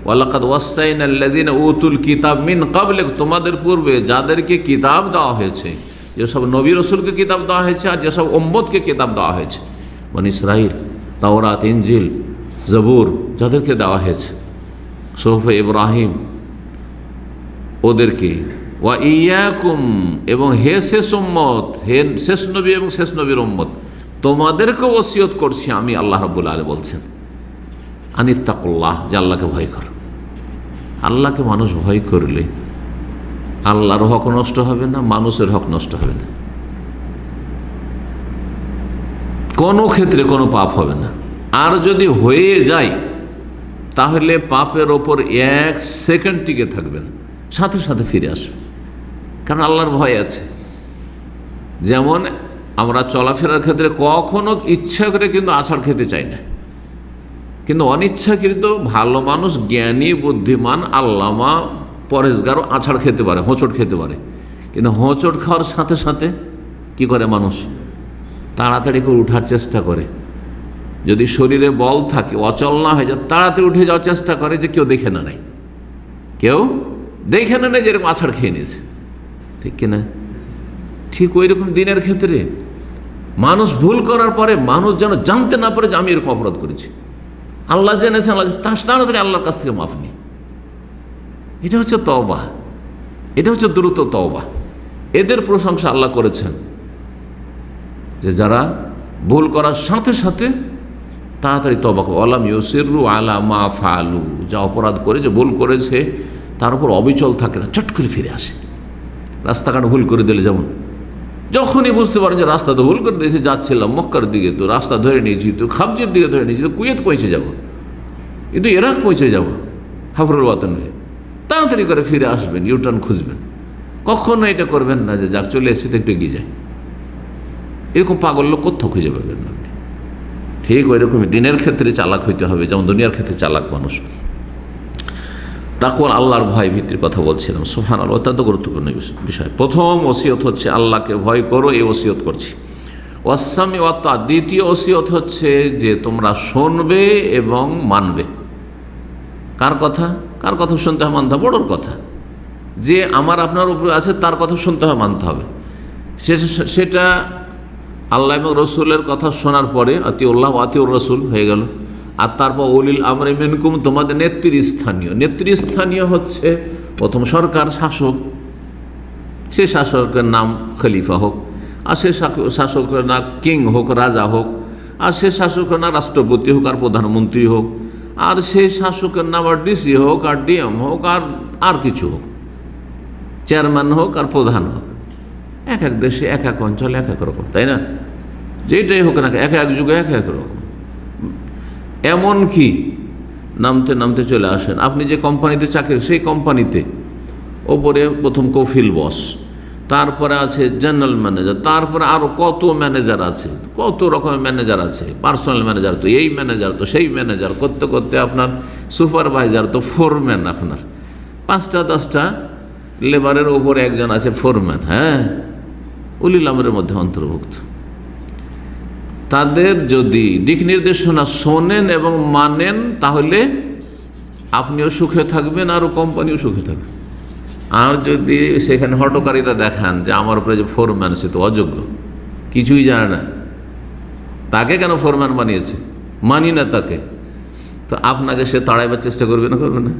Speaker 1: ওয়ালাকাদ ওয়াসাইনাল্লাযিনা উতুল কিতাব মিন ক্বাবলিকুম, তোমাদের পূর্বে যাদেরকে কিতাব দেওয়া হয়েছে, যেসব নবী রাসূলকে কিতাব দেওয়া হয়েছে আর যেসব উম্মতকে কিতাব দেওয়া হয়েছে, বনী ইসরাঈল, তাওরাত, ইনজিল, জবুর, যাদেরকে দেওয়া হয়েছে, সুহুফে ইব্রাহিম, ওদেরকে, ওয়া ইয়্যাকুম, এবং হে শেষ উম্মত, হে শেষ নবী এবং শেষ নবীর উম্মত, তোমাদেরকে ওসিয়ত করছি আমি, আল্লাহ রাব্বুল আলামিন বলছেন, আনিত্তাকুল্লাহ, যে আল্লাহকে ভয় কর। আল্লাহকে মানুষ ভয় করলে আল্লাহর হক নষ্ট হবে না, মানুষের হক নষ্ট হবে না, কোনো ক্ষেত্রে কোনো পাপ হবে না। আর যদি হয়ে যায় তাহলে পাপের ওপর 1 সেকেন্ড টিকে থাকবে না, সাথে সাথে ফিরে আসবে, কারণ আল্লাহর ভয় আছে। যেমন আমরা চলাফেরার ক্ষেত্রে কখনো ইচ্ছা করে কিন্তু আছাড় খেতে চাই না, কিন্তু অনিচ্ছাকৃত ভালো মানুষ, জ্ঞানী, বুদ্ধিমান, আল্লামা, পরেশগারও আছাড় খেতে পারে, হোঁচট খেতে পারে। কিন্তু হোঁচট খাওয়ার সাথে সাথে কি করে মানুষ? তাড়াতাড়ি করে উঠার চেষ্টা করে। যদি শরীরে বল থাকে, অচল না হয়ে যায়, তাড়াতাড়ি উঠে যাওয়ার চেষ্টা করে যে কেউ দেখে না নাই, কেউ দেখে না নাই, যেরকম আছাড় খেয়ে নিয়েছে, ঠিক কিনা? ঠিক ওই রকম দিনের ক্ষেত্রে মানুষ ভুল করার পরে মানুষ যেন জানতে না পারে যে আমি এরকম অপরাধ করেছি। আল্লাহ জেনেছেন, আল্লাহ তাড়াতাড়ি আল্লাহর কাছ থেকে মাফ নেই। এটা হচ্ছে তওবা, এটা হচ্ছে দ্রুত তওবা। এদের প্রশংসা আল্লাহ করেছেন যে যারা ভুল করার সাথে সাথে তাড়াতাড়ি তওবা করে। আলাম ইউসিরু আলা মা ফালু, যা অপরাধ করে, যে ভুল করেছে তার উপর অবিচল থাকে না, চট করে ফিরে আসে। রাস্তাঘাট ভুল করে দিলে যেমন, যখনই বুঝতে পারেন যে রাস্তা তো ভুল করে দিয়েছে, যাচ্ছিলাম মক্কার দিকে, তো রাস্তা ধরে নিয়েছি, তো খাবজির দিকে ধরে নিয়েছি, তো কুয়েত পৌঁছে যাব, কিন্তু ইরাক পৌঁছে যাব হাফরুল ওয়াতন হয়ে, তাড়াতাড়ি করে ফিরে আসবেন, ইউটার্ন খুঁজবেন। কখনো এটা করবেন না যে যাক চলে এসে তো একটু এগিয়ে যায়। এরকম পাগল লোক কোথাও খুঁজে পাবেন না আপনি। ঠিক ওই রকমই দিনের ক্ষেত্রে চালাক হইতে হবে, যেমন দুনিয়ার ক্ষেত্রে চালাক মানুষ। তাকওয়া আল্লাহর ভয় ভিত্তির কথা বলছিলাম, সুবহানাল্লাহ, অত্যন্ত গুরুত্বপূর্ণ বিষয়। প্রথম ওসিয়ত হচ্ছে আল্লাহকে ভয় করো, এই ওসিয়ত করছি। ওয়াসসামি ওয়াত তাআত, দ্বিতীয় ওসিয়ত হচ্ছে যে তোমরা শুনবে এবং মানবে। কার কথা? কার কথা শুনতে হবে, মানতে হবে? বড়োর কথা, যে আমার আপনার উপরে আছে তার কথা শুনতে হবে, মানতে হবে। সেটা আল্লাহ এবং রসুলের কথা শোনার পরে আতিউল্লাহ আতিউর রসুল হয়ে গেল। আর তারপর উলিল আমরি মিনকুম, তোমাদের নেতৃস্থানীয় হচ্ছে প্রথম সরকার, শাসক। সে শাসকের নাম খলিফা হোক, আর সে শাসকের নাম কিং হোক, রাজা হোক, আর সে শাসকের নাম রাষ্ট্রপতি হোক আর প্রধানমন্ত্রী হোক, আর সে শাসকের নাম আর ডিসি হোক আর ডিএম হোক আর কিছু হোক, চেয়ারম্যান হোক আর প্রধান হোক। এক এক দেশে এক এক অঞ্চলে এক এক রকম, তাই না? যেটাই হোক না, এক এক যুগে এক এক রকম। এমন কি নামতে নামতে চলে আসেন, আপনি যে কোম্পানিতে চাকরি, সেই কোম্পানিতে ওপরে প্রথম কফিল বস, তারপরে আছে জেনারেল ম্যানেজার, তারপরে আরও কত ম্যানেজার আছে, কত রকমের ম্যানেজার আছে, পার্সোনাল ম্যানেজার, তো এই ম্যানেজার, তো সেই ম্যানেজার, করতে করতে আপনার সুপারভাইজার, তো ফোরম্যান, আপনার 5টা 10টা লেবারের ওপরে একজন আছে ফোরম্যান। হ্যাঁ, উলিল আমরের মধ্যে অন্তর্ভুক্ত। তাদের যদি দিক নির্দেশনা শোনেন এবং মানেন, তাহলে আপনিও সুখে থাকবেন আর কোম্পানিও সুখে থাকবে। আর যদি সেখানে হটকারিতা দেখান যে আমার উপরে যে ফোরম্যান, সে তো অযোগ্য, কিছুই জানে না, তাকে কেন ফোরম্যান বানিয়েছে, মানি না তাকে, তো আপনাকে সে তাড়াইবার চেষ্টা করবে না, করবে না?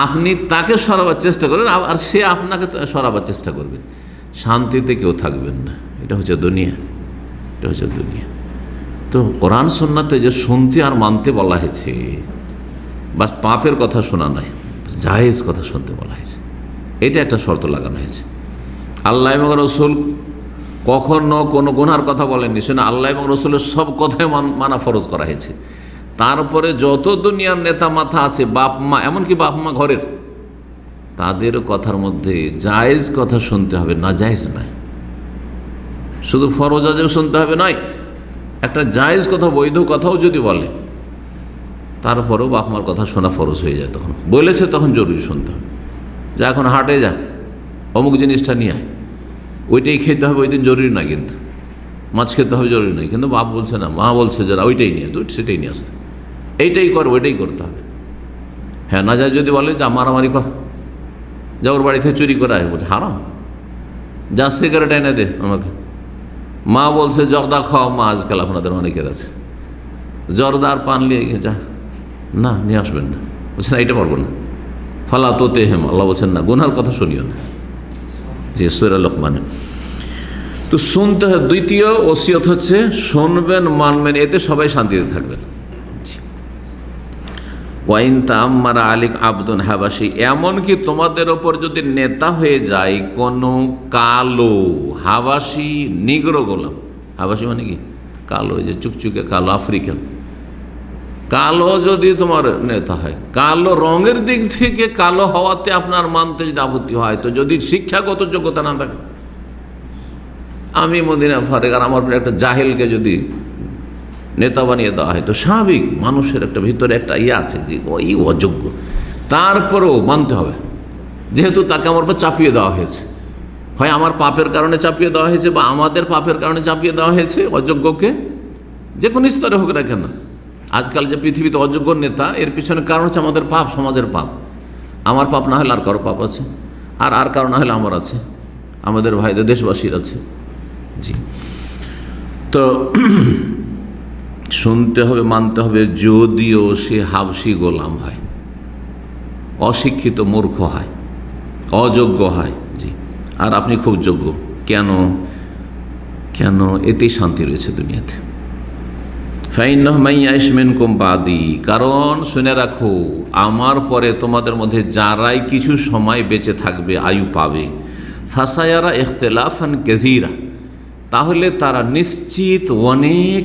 Speaker 1: আপনি তাকে সরাবার চেষ্টা করবেন আর সে আপনাকে সরাবার চেষ্টা করবে। শান্তিতে কেউ থাকবেন না। এটা হচ্ছে দুনিয়া, এটা হচ্ছে দুনিয়া। তো কোরআন সুন্নাতে যে শুনতে আর মানতে বলা হয়েছে, বাস পাপের কথা শোনা নয়, জায়েজ কথা শুনতে বলা হয়েছে, এটা একটা শর্ত লাগানো হয়েছে। আল্লাহ এবং রসুল কখনো কোনো গুনার কথা বলেননি, সেটা আল্লাহ এবং রসুলের সব কথাই মানা ফরজ করা হয়েছে। তারপরে যত দুনিয়ার নেতা মাথা আছে, বাপ মা, এমনকি বাপ মা ঘরের, তাদের কথার মধ্যে জায়েজ কথা শুনতে হবে, না জায়েজ নয়। শুধু ফরজ আজও শুনতে হবে নয়, একটা জায়েজ কথা, বৈধ কথাও যদি বলে, তারপরেও বাপ মার কথা শোনা ফরজ হয়ে যায়। তখন বলেছে, তখন জরুরি শুনতে হবে। যা এখন হাটে যা, অমুক জিনিসটা নিয়ে আয়, ওইটাই খেতে হবে, ওই দিন জরুরি না, কিন্তু মাছ খেতে হবে জরুরি নয়, কিন্তু বাপ বলছে না, মা বলছে যারা ওইটাই নিয়ে, তো সেটাই নিয়ে আসতে, এইটাই কর, ওইটাই করতে হবে। হ্যাঁ, না যায় যদি বলে যা মারামারি কর, যা ওর বাড়ি থেকে চুরি করে আয়, বলছে হারাম, যা সিগারেট এনে দে আমাকে। মা বলছে জর্দা খাওয়া, মা আজকাল আপনাদের অনেকের আছে, জর্দার পান নিয়ে যা, না নিয়ে আসবেন না, বলছে না, এটা পারবো না, ফালা তোতে হেম, আল্লাহ বলছেন না, গুনার কথা শুনিও না। যে সূরা লোকমানে তো শুনতে হয়। দ্বিতীয় ওসিয়ত হচ্ছে শুনবেন, মানবেন, এতে সবাই শান্তিতে থাকবেন। ওয়াইন তাআম্মারা আলিক আবদুন হাবাসি, এমনকি তোমাদের ওপর যদি নেতা হয়ে যায় কোনো কালো হাবাসি নিগ্রো গোলাম। হাবাসি মানে কি? কালো, যে চুকচুকে কালো, আফ্রিকান কালো যদি তোমার নেতা হয়, কালো রঙের দিক থেকে কালো হওয়াতে আপনার মানতে যদি আপত্তি হয়, তো যদি শিক্ষাগত যোগ্যতা না থাকে, আমি মদিনা ফারেক আর আমার একটা জাহেলকে যদি নেতা বানিয়ে দেওয়া হয়, তো স্বাভাবিক মানুষের একটা ভিতরে একটা আছে যে ওই অযোগ্য, তারপরেও মানতে হবে, যেহেতু তাকে আমার উপর চাপিয়ে দেওয়া হয়েছে, হয় আমার পাপের কারণে চাপিয়ে দেওয়া হয়েছে বা আমাদের পাপের কারণে চাপিয়ে দেওয়া হয়েছে অযোগ্যকে, যে কোনো স্তরে হোক না কেন। আজকাল যে পৃথিবীতে অযোগ্য নেতা, এর পিছনে কারণ হচ্ছে আমাদের পাপ, সমাজের পাপ। আমার পাপ না হলে আর কারো পাপ আছে, আর কারো না হলে আমার আছে, আমাদের ভাইদের, দেশবাসীর আছে। জি, তো শুনতে হবে, মানতে হবে, যদিও সে হাবশি গোলাম হয়, অশিক্ষিত মূর্খ হয়, অযোগ্য হয়। জি, আর আপনি খুব যোগ্য, কেন? এতেই শান্তি রয়েছে দুনিয়াতে। ফাইন্নাহু মান ইয়াইশ মিনকুম বাদি, কারণ শুনে রাখো আমার পরে তোমাদের মধ্যে যারাই কিছু সময় বেঁচে থাকবে, আয়ু পাবে, ফাসায়ারা ইখতিলাফান কাসীরা, তাহলে তারা নিশ্চিত অনেক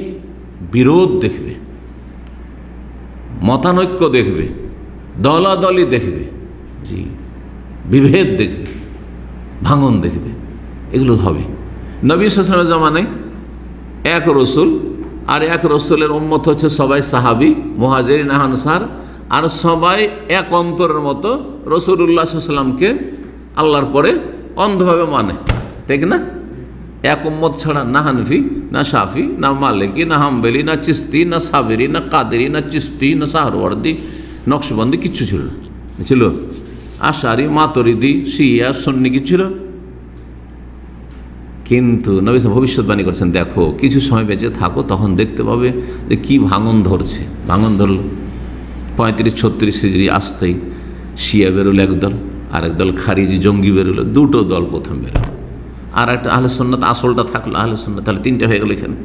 Speaker 1: বিরোধ দেখবে, মতানৈক্য দেখবে, দলাদলি দেখবে, জি, বিভেদ দেখবে, ভাঙন দেখবে, এগুলো হবে। নবী সাল্লাল্লাহু আলাইহি ওয়াসাল্লামের জামানায় এক রসুল, আর এক রসুলের উম্মত হচ্ছে সবাই সাহাবি, মুহাজিরিন আনসার, আর সবাই এক অন্তরের মতো রাসূলুল্লাহ সাল্লাল্লাহু আলাইহি ওয়াসাল্লামকে আল্লাহর পরে অন্ধভাবে মানে, ঠিক না? এক উম্মত ছাড়া না হানফি, না শাফি, না মালিকি, না হাম্বলি, না চিস্তি, না সাবেরি, না কাদেরি, না চিস্তি, না সাহরওয়ার্দি, নকশবন্দি কিচ্ছু ছিল না। ছিল আশারি, মাতুরিদি, শিয়া, সুন্নি কি ছিল? কিন্তু নবী সাল্লাল্লাহু ভবিষ্যৎবাণী করছেন, দেখো কিছু সময় বেঁচে থাকো, তখন দেখতে পাবে যে কী ভাঙন ধরছে। ভাঙন ধরল 35-36 হিজরি আসতেই শিয়া বেরোলো একদল, আর একদল খারিজি জঙ্গি বেরোলো, দুটো দল প্রথম বেরোলো, আর একটা আহলে সুন্নাত আসলটা থাকলো আহলে সুন্নাত, তাহলে তিনটা হয়ে গেল। এখানে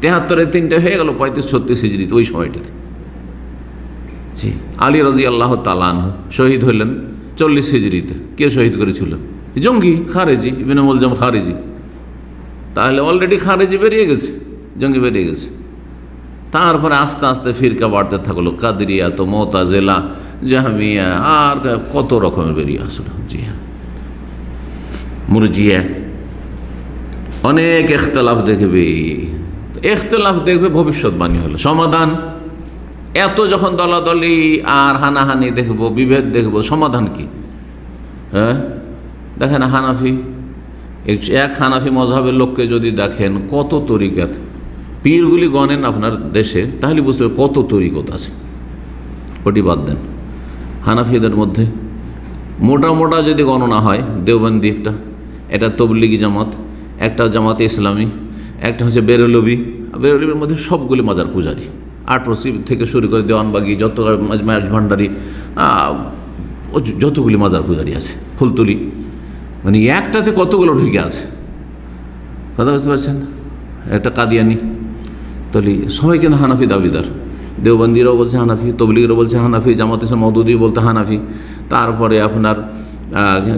Speaker 1: 73-এ তিনটা হয়ে গেল 35-36 হিজরিতে, ওই সময়টাতে। জি, আলী রাদিয়াল্লাহু তাআলা আনহু শহীদ হইলেন 40 হিজরিতে। কে শহীদ করেছিল? জঙ্গি খারেজি, ইবনে মুলজাম খারেজি। তাহলে অলরেডি খারেজি বেরিয়ে গেছে, জঙ্গি বেরিয়ে গেছে। তারপরে আস্তে আস্তে ফিরকা বাড়তে থাকলো, কাদরিয়া, তো মুতাজিলা, জাহমিয়া, আর কত রকমের বেরিয়ে আসলো। জি হ্যাঁ, মুরজিয়া, অনেক ইখতিলাফ দেখবে। ইখতিলাফ দেখবে, ভবিষ্যৎবাণী হলো সমাধান। এত যখন দলাদলি আর হানাহানি দেখবো, বিভেদ দেখবো, সমাধান কি? হ্যাঁ, দেখেন হানাফি, এক হানাফি মযহাবের লোককে যদি দেখেন কত তরিকাত, পীরগুলি গণেন আপনার দেশে, তাহলে বুঝতে হবে কত তরিকত আছে। ওটি বাদ দেন, হানাফিদের মধ্যে মোটা মোটা যদি গণনা হয়, দেওবন্দি একটা, এটা তবলিগি জামাত, একটা জামাতে ইসলামী, একটা হচ্ছে বেরলভি। বেরলভির মধ্যে সবগুলি মাজার পূজারি, আটরসি থেকে শুরু করে দেওয়ানবাগি, যত ভান্ডারি, যতগুলি মাজার পূজারি আছে, ফুলতুলি, মানে একটাতে কতগুলো ঢুকে আছে, কথা বুঝতে পারছেন? একটা কাদিয়ানি, তাহলে সবাই কিন্তু হানাফি দাবিদার। দেওবন্দিরাও বলছে হানাফি, তবলিগিরাও বলছে হানাফি, জামাত ইসলাম মওদুদি বলতে হানাফি, তারপরে আপনার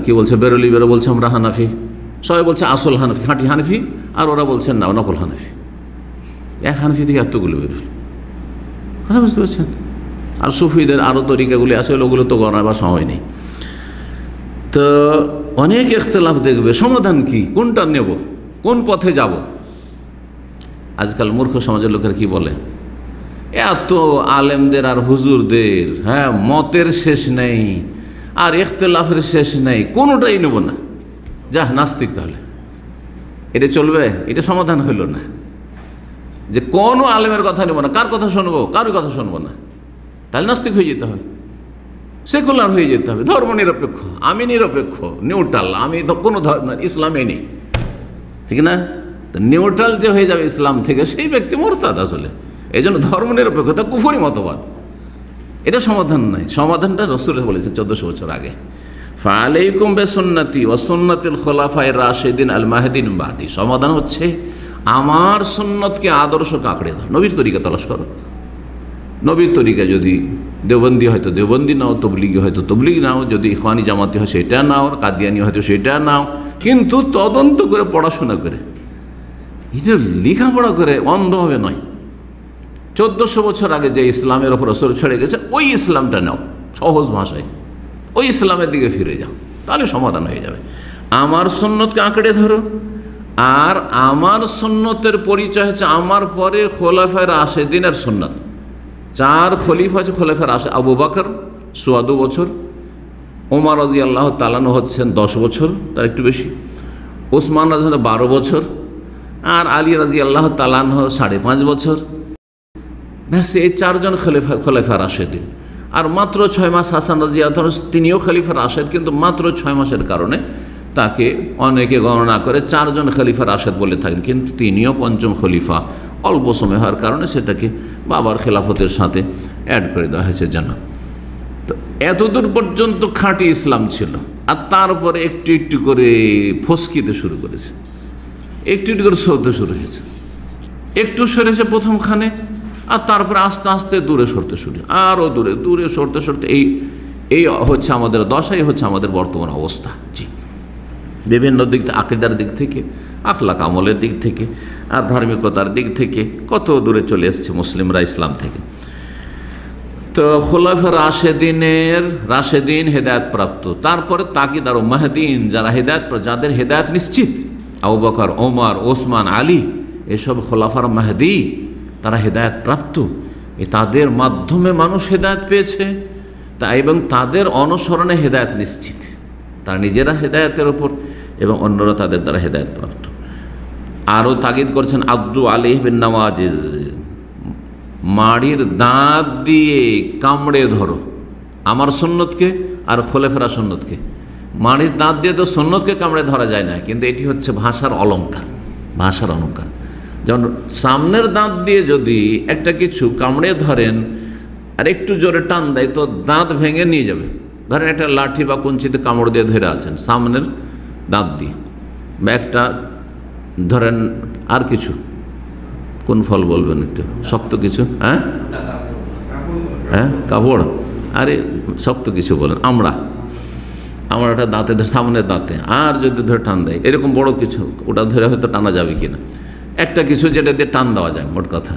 Speaker 1: কি বলছে বেরলভিরা বলছে আমরা হানাফি, সবাই বলছে আসল হানাফি, খাঁটি হানাফি, আর ওরা বলছেন না নকল হানাফি। এক হানাফি থেকে এতগুলো বেরোল, কথা বুঝতে পারছেন? আর সুফিদের আরও তরিকাগুলি আছে, ওগুলো তো গণাবার সময় নেই। তো অনেক ইখতিলাফ দেখবে, সমাধান কি? কোনটা নেব, কোন পথে যাব? আজকাল মূর্খ সমাজের লোকেরা কি বলে, এত আলেমদের আর হুজুরদের, হ্যাঁ, মতের শেষ নেই আর ইখতিলাফের শেষ নেই, কোনোটাই নেব না, যা নাস্তিক। তাহলে এটা চলবে? এটা সমাধান হইল না যে কোনো আলেমের কথা নেব না, কার কথা শুনবো? কারোর কথা শুনবো না, তাহলে নাস্তিক হয়ে যেতে হবে, সেকুলার হয়ে যেতে হবে, ধর্ম নিরপেক্ষ। আমি নিরপেক্ষ, নিউট্রাল, আমি কোনো ধর্ম ইসলামে নেই, ঠিক না? নিউট্রাল যে হয়ে যাবে ইসলাম থেকে, সেই ব্যক্তি মুরতাদ আসলে। এই জন্য ধর্ম নিরপেক্ষতা কুফরি মতবাদ, এটা সমাধান নাই। সমাধানটা রাসূল বলেছে 1400 বছর আগে, ফাআলাইকুম বিসুন্নতি ওয়া সুন্নাতিল খুলাফায়ে রাশিদিন আল মাহদিন বাদি। সমাধান হচ্ছে আমার সুন্নতকে আদর্শ কাঁকড়ে ধরো, নবীর তরিকা তালাশ করো। নবীর তরিকা যদি দেওবন্দি হয়তো দেওবন্দি নাও, তবলিগি হয়তো তবলিগি নাও, যদি ইখওয়ানি জামাতি হয় সেটা নাও, কাদিয়ানি হয়তো সেটা নাও, কিন্তু তদন্ত করে পড়াশোনা করে, এই যে লেখাপড়া করে অন্ধভাবে নয়। 1400 বছর আগে যে ইসলামের ওপর রাসূল ছেড়ে গেছে, ওই ইসলামটা নাও, সহজ ভাষায় ওই ইসলামের দিকে ফিরে যাও, তাহলে সমাধান হয়ে যাবে। আমার সুন্নতকে আঁকড়ে ধরো, আর আমার সুন্নতের পরিচয় হচ্ছে আমার পরে খোলাফায়ে রাশিদিনের সুন্নত। 4 খলিফা আছে খোলাফায়ে রাশিদ, আবু বকর 14 বছর, ওমর রাদিয়াল্লাহু তাআলা আনহু হচ্ছেন 10 বছর, তার একটু বেশি, ওসমান রাদিয়াল্লাহু 12 বছর, আর আলী রাদিয়াল্লাহু তাআলা আনহু 5.5 বছর। ব্যাস, এই 4 জন খলিফা রাশিদিন। আর মাত্র 6 মাস হাসান রাদিয়াল্লাহু আনহু, তিনিও খলিফা রাশিদ, কিন্তু মাত্র 6 মাসের কারণে তাকে অনেকে গণনা করে 4 জন খলিফা রাশিদ বলে থাকেন, কিন্তু তিনিও 5ম খলিফা। অল্প সময় হওয়ার কারণে সেটাকে বাবার খেলাফতের সাথে অ্যাড করে দেওয়া হয়েছে যেন। তো এতদূর পর্যন্ত খাঁটি ইসলাম ছিল, আর তারপরে একটু একটু করে ফসকিতে শুরু করেছে, একটু একটু করে সরতে শুরু হয়েছে, একটু সরেছে প্রথমখানে, আর তারপরে আস্তে আস্তে দূরে সরতে শুরু, আরও দূরে সরতে সরতে এই হচ্ছে আমাদের দশাই, হচ্ছে আমাদের বর্তমান অবস্থা। জি, বিভিন্ন দিক থেকে, আকীদার দিক থেকে, আখলাক আমলের দিক থেকে, আর ধার্মিকতার দিক থেকে কত দূরে চলে এসছে মুসলিমরা ইসলাম থেকে। তো খোলাফা রাশেদিন হেদায়েত প্রাপ্ত, তারপরে তাকিদ আর মাহদিন, যারা যাদের হেদায়েত নিশ্চিত, আবু বকর, ওমর, ওসমান, আলী, এসব খোলাফার মাহদি, তারা হেদায়েত প্রাপ্ত। তাদের মাধ্যমে মানুষ হেদায়েত পেয়েছে, এবং তাদের অনুসরণে হেদায়েত নিশ্চিত। তারা নিজেরা হেদায়েতের ওপর এবং অন্যরা তাদের দ্বারা হেদায়েত প্রাপ্ত। আরও তাকিদ করছেন আব্দু আলিহ বিন নওয়াজিজ, মাড়ির দাঁত দিয়ে কামড়ে ধরো আমার সুন্নতকে আর খোলাফার সুন্নতকে। মাড়ির দাঁত দিয়ে তো সুন্নতকে কামড়ে ধরা যায় না, কিন্তু এটি হচ্ছে ভাষার অলঙ্কার। যেমন সামনের দাঁত দিয়ে যদি একটা কিছু কামড়ে ধরেন আর একটু জোরে টান দেয় তো দাঁত ভেঙে নিয়ে যাবে। ধরেন একটা লাঠি বা কঞ্চিতে কামড় দিয়ে ধরে আছেন সামনের দাঁত দিয়ে, বা একটা ধরেন আর কিছু, কোন ফল বলবেন একটু শক্ত কিছু, হ্যাঁ কাপড়, আরে শক্ত কিছু বলেন, আমরাটা দাঁতে সামনের দাঁতে, আর যদি ধরে টান দেয় এরকম বড় কিছু, ওটা ধরে হয়তো টানা যাবে কিনা, একটা কিছু যেটা দিয়ে টান দেওয়া যায়, মোট কথা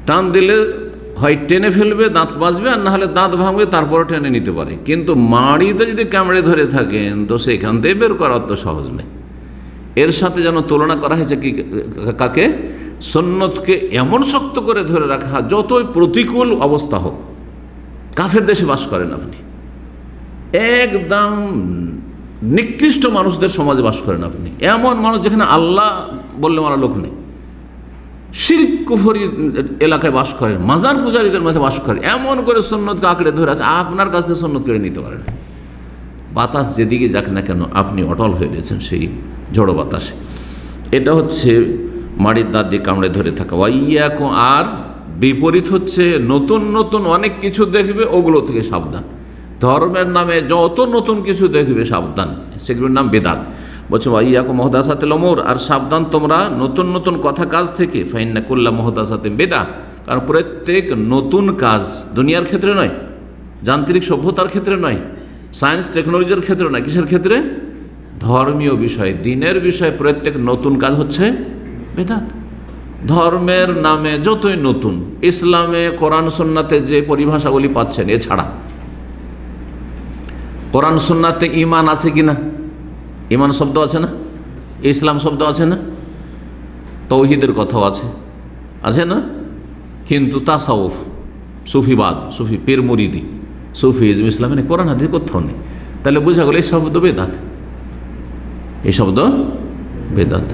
Speaker 1: টান দিলে হয় টেনে ফেলবে, দাঁত বাঁচবে, আর না হলে দাঁত ভাঙবে, তারপরে টেনে নিতে পারে। কিন্তু মাড়িতে যদি কামড়ে ধরে থাকেন তো সেখান থেকে বের করা অত সহজ নেই। এর সাথে যেন তুলনা করা হয়েছে কি, কাকে? সুন্নতকে এমন শক্ত করে ধরে রাখা, যতই প্রতিকূল অবস্থা হোক। কাফের দেশে বাস করেন আপনি, একদম নিকৃষ্ট মানুষদের সমাজে বাস করেন আপনি, এমন মানুষ যেখানে আল্লাহ বললে মারা লোক নেই, শিরক কুফরি এলাকায় বাস করেন, মাজার পূজারীদের মধ্যে বাস করেন, এমন করে সুন্নতকে আঁকড়ে ধরে আছে, আপনার কাছ থেকে সুন্নত কেড়ে নিতে পারেন। বাতাস যেদিকে যাক না কেন আপনি অটল হয়ে রয়েছেন সেই ঝড়ো বাতাসে। এটা হচ্ছে মাড়ির দাঁত দিয়ে কামড়ে ধরে থাকা। ওয়াইয়াকুম, আর বিপরীত হচ্ছে নতুন নতুন অনেক কিছু দেখবে, ওগুলো থেকে সাবধান। ধর্মের নামে যত নতুন কিছু দেখবে সাবধান, সেগুলোর নাম বেদাত। বলছে ওয়াইয়াকুম মুহদাসাতিল উমুর, আর সাবধান তোমরা নতুন নতুন কথা কাজ থেকে। ফাইন্না কুল্লা মুহদাসাতিন বিদআহ, কারণ প্রত্যেক নতুন কাজ দুনিয়ার ক্ষেত্রে নয়, যান্ত্রিক সভ্যতার ক্ষেত্রে নয়, সায়েন্স টেকনোলজির ক্ষেত্রে নয়, কিসের ক্ষেত্রে? ধর্মীয় বিষয়, দিনের বিষয়, প্রত্যেক নতুন কাজ হচ্ছে বেদাত। ধর্মের নামে যতই নতুন, ইসলামে কোরআন সুন্নাতে যে পরিভাষাগুলি পাচ্ছেন, এছাড়া কোরআন সুন্নাতে ঈমান আছে কিনা? ঈমান শব্দ আছে না? ইসলাম শব্দ আছে না? তৌহিদের কথাও আছে না? কিন্তু তাসাউফ, সুফিবাদ, সুফি পীর মুরিদি, সুফিজম, ইসলামে নেই, কোরআন হাদিস কোথাও নেই। তাহলে বোঝা গেল এই শব্দ বেদাত, এই শব্দ বেদাত।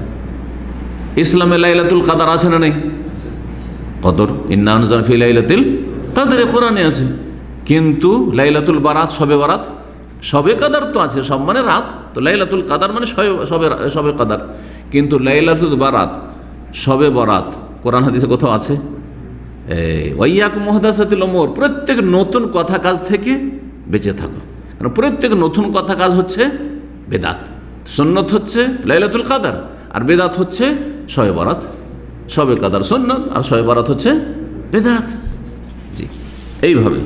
Speaker 1: ইসলামে লাইলাতুল কাদার আছে না নেই? কদর, ইন্না আনজালনা ফি লাইলাতিল কাদর, কোরআনে আছে। কিন্তু লাইলাতুল বারাত, শবে বারাত, শবে কাদার তো আছে, সব মানে রাত, তো লাইলাতুল কাদার মানে শবে কাদার। কিন্তু লাইলাতুল বারাত, শবে বরাত কোরআন হাদিসে কোথাও আছে? ওয়াইয়াকুম মুহদাসাতিল উমুর, প্রত্যেক নতুন কথা কাজ থেকে বেঁচে থাকো, কারণ প্রত্যেক নতুন কথা কাজ হচ্ছে বেদাত। সুন্নত হচ্ছে লাইলাতুল কাদার, আর বেদাত হচ্ছে শবে বরাত। শবে কাদার সুন্নত, আর শবে বরাত হচ্ছে বেদাত। জি, এইভাবে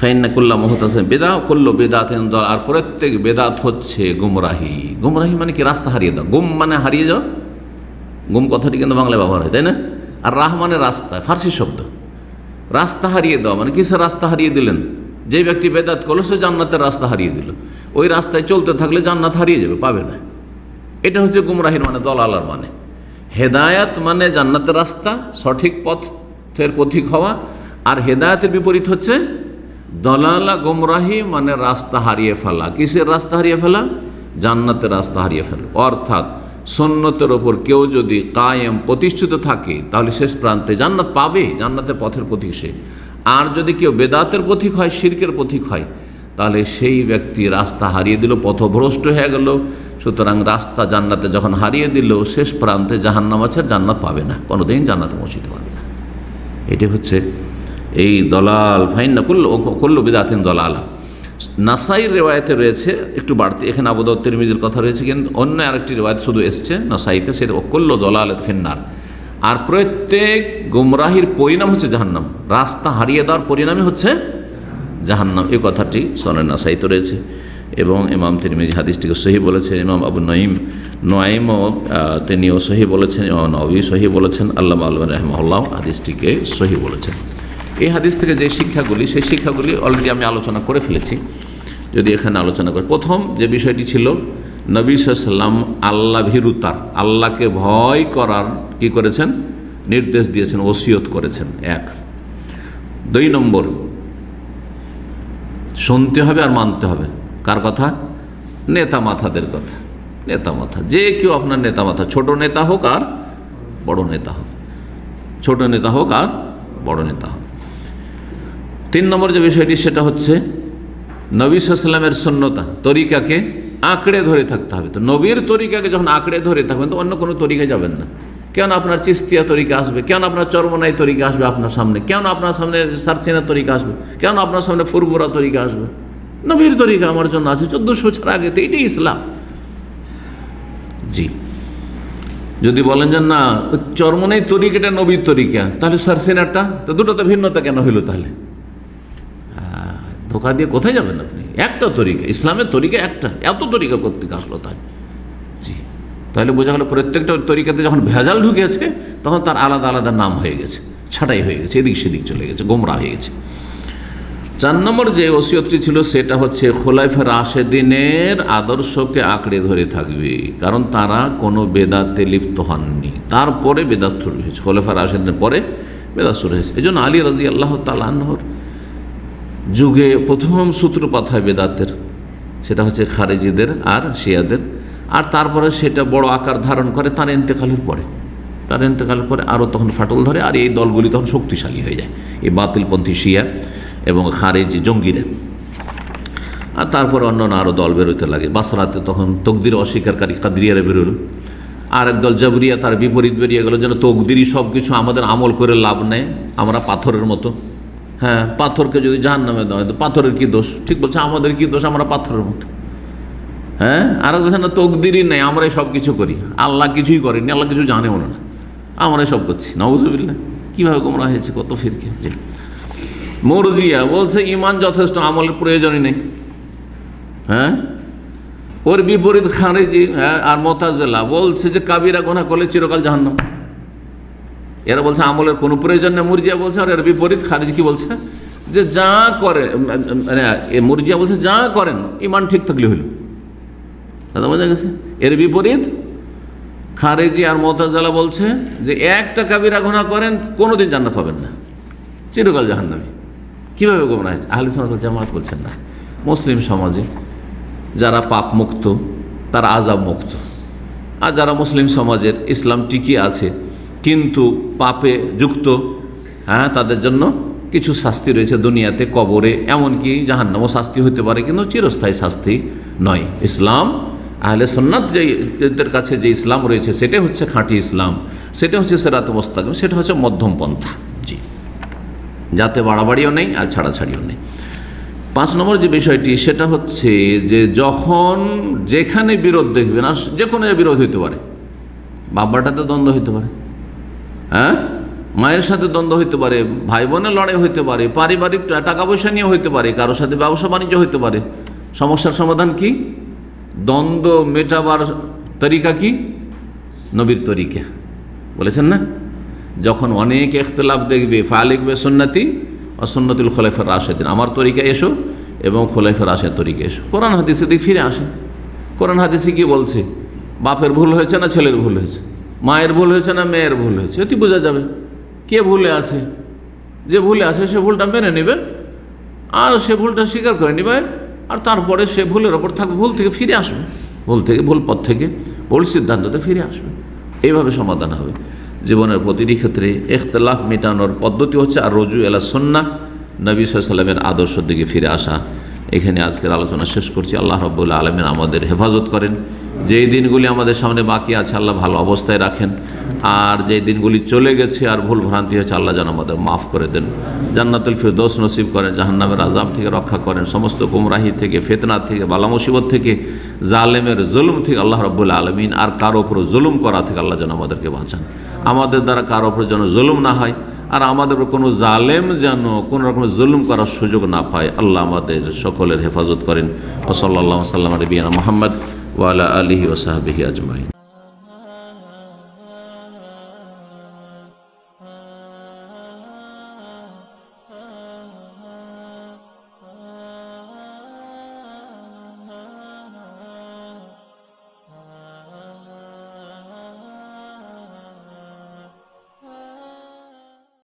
Speaker 1: ফাইন্না কুল্লা মুহদাসাতিন বিদআহ কুল্লু বিদআতিন দালালাহ, আর প্রত্যেক বেদাত হচ্ছে গুমরাহি। গুমরাহি মানে কি? রাস্তা হারিয়ে দাও। গুম মানে হারিয়ে যাও, গুম কথাটি কিন্তু বাংলায় ব্যবহার হয়, তাই না? আর রাহ মানে রাস্তা, ফার্সি শব্দ। রাস্তা হারিয়ে দাও মানে কিসের রাস্তা হারিয়ে দিলেন? যে ব্যক্তি বেদাত করলো সে জান্নাতের রাস্তা হারিয়ে দিল, ওই রাস্তায় চলতে থাকলে জান্নাত হারিয়ে যাবে, পাবে না। এটা হচ্ছে গুমরাহির মানে, দলালার মানে। হেদায়াত মানে জান্নাতের রাস্তা, সঠিক পথের পথিক হওয়া, আর হেদায়াতের বিপরীত হচ্ছে দলালা, গুমরাহি মানে রাস্তা হারিয়ে ফেলা। কিসের রাস্তা হারিয়ে ফেলা? জান্নাতের রাস্তা হারিয়ে ফেলা। অর্থাৎ সুন্নতের ওপর কেউ যদি কায়েম প্রতিষ্ঠিত থাকে তাহলে শেষ প্রান্তে জান্নাত পাবে, জান্নাতের পথের পথিক সে। আর যদি কেউ বেদাতের পথিক হয়, শিরকের পথিক হয়, তাহলে সেই ব্যক্তি রাস্তা হারিয়ে দিল, পথভ্রষ্ট হয়ে গেল। সুতরাং রাস্তা জান্নাতে যখন হারিয়ে দিল, শেষ প্রান্তে জাহান্নাম আছে, জান্নাত পাবে না, কোনোদিন জান্নাতে পৌঁছতে পারবে না। এটি হচ্ছে এই দলাল। ফাইন্না কুল্লু বিদআতিন দালালাহ। নাসাইর রেওয়ায়েতে রয়েছে একটু বাড়তি, এখানে আবু দাউদ তিরমিজির কথা রয়েছে, কিন্তু অন্য আরেকটি রেওয়ায়েত শুধু এসছে নাসাইতে, সেটা কুল্লু দালালাতিন ফিন্নার। আর প্রত্যেক গুমরাহির পরিণাম হচ্ছে জাহান্নাম, রাস্তা হারিয়ে দেওয়ার পরিণামই হচ্ছে জাহান্নাম। এই কথাটি সুনান নাসাইতে রয়েছে এবং ইমাম তিরমিজি হাদিসটিকে সহিহ বলেছেন। ইমাম আবু নঈমও তিনিও সহিহ বলেছেন, ইমাম নবী সহিহ বলেছেন, আল্লামা আলবানী রাহিমাহুল্লাহ হাদিসটিকে সহিহ বলেছেন। এই হাদিস থেকে যে শিক্ষাগুলি, সেই শিক্ষাগুলি অলরেডি আমি আলোচনা করে ফেলেছি, যদি এখানে আলোচনা করি। প্রথম যে বিষয়টি ছিল, নবী সাল্লাল্লাহু আলাইহি ওয়াসাল্লাম আল্লাহ ভীরুতার, আল্লাহকে ভয় করার কি করেছেন, নির্দেশ দিয়েছেন, ওসিয়ত করেছেন। 1। 2 নম্বর, শুনতে হবে আর মানতে হবে কার কথা? নেতা মাথাদের কথা। নেতা মাথা, যে কেউ আপনার নেতা মাথা, ছোট নেতা হোক আর বড় নেতা হোক, ছোট নেতা হোক আর বড় নেতা হোক। 3 নম্বর যে বিষয়টি, সেটা হচ্ছে নবী সাল্লাল্লাহু আলাইহি ওয়াসাল্লামের সুন্নতা, তরিকাকে আঁকড়ে ধরে থাকতে হবে। তো নবীর তরিকাকে যখন আঁকড়ে ধরে থাকবেন, তো অন্য কোনো তরিকায় যাবেন না। কেন আপনার চিস্তিয়া তরিকা আসবে? কেন আপনার চরমনাই তরিকা আসবে আপনার সামনে? কেন আপনার সামনে সারসিনা তরিকা আসবে? কেন আপনার সামনে ফুরফুরা তরিকা আসবে? নবীর তরিকা আমার জন্য আছে 1400 বছর আগে, তো এটাই ইসলাম। জি, যদি বলেন যে না চরমনাই তরিকাটা নবীর তরিকা, তাহলে সারসিনাটা তো দুটোতে ভিন্নতা কেন হইল? তাহলে ধোকা দিয়ে কোথায় যাবেন আপনি? একটা তরিকা, ইসলামের তরিকা একটা, এত তরিকা কর্তৃক আসলো তাই। জি, তাহলে বোঝা গেল প্রত্যেকটা তরিকাতে যখন ভেজাল ঢুকেছে, তখন তার আলাদা আলাদা নাম হয়ে গেছে, ছাঁটাই হয়ে গেছে, এদিক সেদিক চলে গেছে, গোমরা হয়ে গেছে। 4 নম্বর যে ওসিয়তটি ছিল, সেটা হচ্ছে খোলাফায়ে রাশেদিনের আদর্শকে আঁকড়ে ধরে থাকবে, কারণ তারা কোনো বেদাতে লিপ্ত হননি। তারপরে বেদাত শুরু হয়েছে, খোলাফায়ে রাশেদিনের পরে বেদাত শুরু হয়েছে। এই জন্য আলী রাদিয়াল্লাহু তাআলা আনহুর যুগে প্রথম সূত্রপাত হয় বেদাতের, সেটা হচ্ছে খারেজিদের আর শিয়াদের। আর তারপরে সেটা বড় আকার ধারণ করে তার ইন্তেকালের পরে। তার ইন্তেকালের পরে আরও তখন ফাটল ধরে, আর এই দলগুলি তখন শক্তিশালী হয়ে যায়, এই বাতিলপন্থী শিয়া এবং খারেজি জঙ্গিরা। আর তারপরে অন্যান্য আরও দল বেরোতে লাগে। বাসরাতে তখন তকদির অস্বীকারী কাদরিয়ারা বেরোলো, আর একদল জাবরিয়া তার বিপরীত বেরিয়ে গেল, যেন তকদিরই সব কিছু, আমাদের আমল করে লাভ নেই, আমরা পাথরের মতো। হ্যাঁ, পাথরকে যদি জাহান্নামে দেওয়া হয় তো পাথরের কী দোষ? ঠিক বলছে, আমাদের কী দোষ, আমরা পাথরের মতো। হ্যাঁ, আর বলছে না তকদিরই নেই, আমরাই সব কিছু করি, আল্লাহ কিছুই করেনি, আল্লাহ কিছু জানেও না, আমরাই সব করছি। নাউজুবিল্লাহ, কীভাবে গোমরা হয়েছে কত ফিরকে। যে মুরজিয়া বলছে ঈমান যথেষ্ট, আমলের প্রয়োজনই নেই। হ্যাঁ, ওর বিপরীত খারেজি আর মুতাজিলা বলছে যে কাবিরা গুনাহ করলে চিরকাল জাহান্নাম। এরা বলছে আমলের কোনো প্রয়োজন নেই, মুরজিয়া বলছে। আর এর বিপরীত খারেজি কি বলছে, যে যা করে, মুরজিয়া বলছে যা করেন ঈমান ঠিক থাকলে হইল। দাদা বোঝা গেছে? এর বিপরীত খারেজি আর মুতাজিলা বলছে যে একটা কাবিরা গুনাহ করেন কোনোদিন জান্নাত পাবেন না, চিরকাল জাহান্নামী। কীভাবে গোমরাহ হয়েছে? আহলে সুন্নাত ওয়াল জামাত বলছেন না, মুসলিম সমাজে যারা পাপ মুক্ত তারা আযাব মুক্ত, আর যারা মুসলিম সমাজের ইসলাম টিকিয়ে আছে কিন্তু পাপে যুক্ত, হ্যাঁ, তাদের জন্য কিছু শাস্তি রয়েছে দুনিয়াতে, কবরে, এমনকি জাহান্নামও শাস্তি হতে পারে, কিন্তু চিরস্থায়ী শাস্তি নয়। ইসলাম আহলে সুন্নাত যেদের কাছে যে ইসলাম রয়েছে সেটা হচ্ছে খাঁটি ইসলাম, সেটা হচ্ছে সিরাতে মুস্তাকিম, সেটা হচ্ছে মধ্যম পন্থা। জি, যাতে বাড়াবাড়িও নেই আর ছাড়াছাড়িও নেই। 5 নম্বর যে বিষয়টি, সেটা হচ্ছে যে যখন যেখানে বিরোধ দেখবেন, আর যে কোনো বিরোধ হইতে পারে, বাবাটাতে দ্বন্দ্ব হইতে পারে, হ্যাঁ, মায়ের সাথে দ্বন্দ্ব হইতে পারে, ভাই বোনের লড়াই হইতে পারে, পারিবারিক টাকা পয়সা নিয়ে হইতে পারে, কারোর সাথে ব্যবসা বাণিজ্য হইতে পারে। সমস্যার সমাধান কি? দ্বন্দ্ব মেটাবার তরিকা কি? নবীর তরিকা। বলেছেন না, যখন অনেক ইখতিলাফ দেখবে, ফালিকবে সুন্নতি ও সুন্নতুল খোলাফায়ে রাশেদিন, আমার তরিকা এসো এবং খোলাফায়ে রাশেদের তরিকা এসো। কোরআন হাদিসে দিকে ফিরে আসে। কোরআন হাদিসে কি বলছে? বাপের ভুল হয়েছে না ছেলের ভুল হয়েছে, মায়ের ভুল হয়েছে না মেয়ের ভুল হয়েছে, এটি বোঝা যাবে কে ভুলে আছে। যে ভুলে আছে সে ভুলটা মেনে নেবে, আর সে ভুলটা স্বীকার করে নেবে, আর তারপরে সে ভুলের ওপর থাকবে, ভুল থেকে ফিরে আসবে, ভুল পথ থেকে ভুল সিদ্ধান্ততে ফিরে আসবে। এইভাবে সমাধান হবে। জীবনের প্রতিটি ক্ষেত্রে ইখতিলাফ মেটানোর পদ্ধতি হচ্ছে আর রজু এলা সুন্নাহ, নবী সাল্লাল্লাহু আলাইহি ওয়াসাল্লামের আদর্শের দিকে ফিরে আসা, এখানে আজকের আলোচনা শেষ করছি। আল্লাহ রাব্বুল আলামিন আমাদের হেফাজত করেন। যেই দিনগুলি আমাদের সামনে বাকি আছে আল্লাহ ভালো অবস্থায় রাখেন, আর যেই দিনগুলি চলে গেছে আর ভুল ভ্রান্তি হয়েছে আল্লাহ যেন আমাদের মাফ করে দেন, জান্নাতুল ফিরদৌস নসিব করেন, জাহান্নামের আযাব থেকে রক্ষা করেন, সমস্ত গুমরাহি থেকে, ফিতনা থেকে, বালা মুসিবত থেকে, জালেমের জুলুম থেকে আল্লাহ রাব্বুল আলামিন, আর কারো উপর জুলুম করা থেকে আল্লাহ যেন আমাদেরকে বাঁচান। আমাদের দ্বারা কারো উপর যেন জুলুম না হয়, আর আমাদের উপর কোনো জালেম যেন কোনো রকমের জুলুম করার সুযোগ না পায়। আল্লাহ আমাদের সকলের হেফাজত করেন। ওয়া সাল্লাল্লাহু আলা নবিয়িনা মুহাম্মদ ওয়া আলা আলিহি ওয়া সাহবিহি আজমাইন।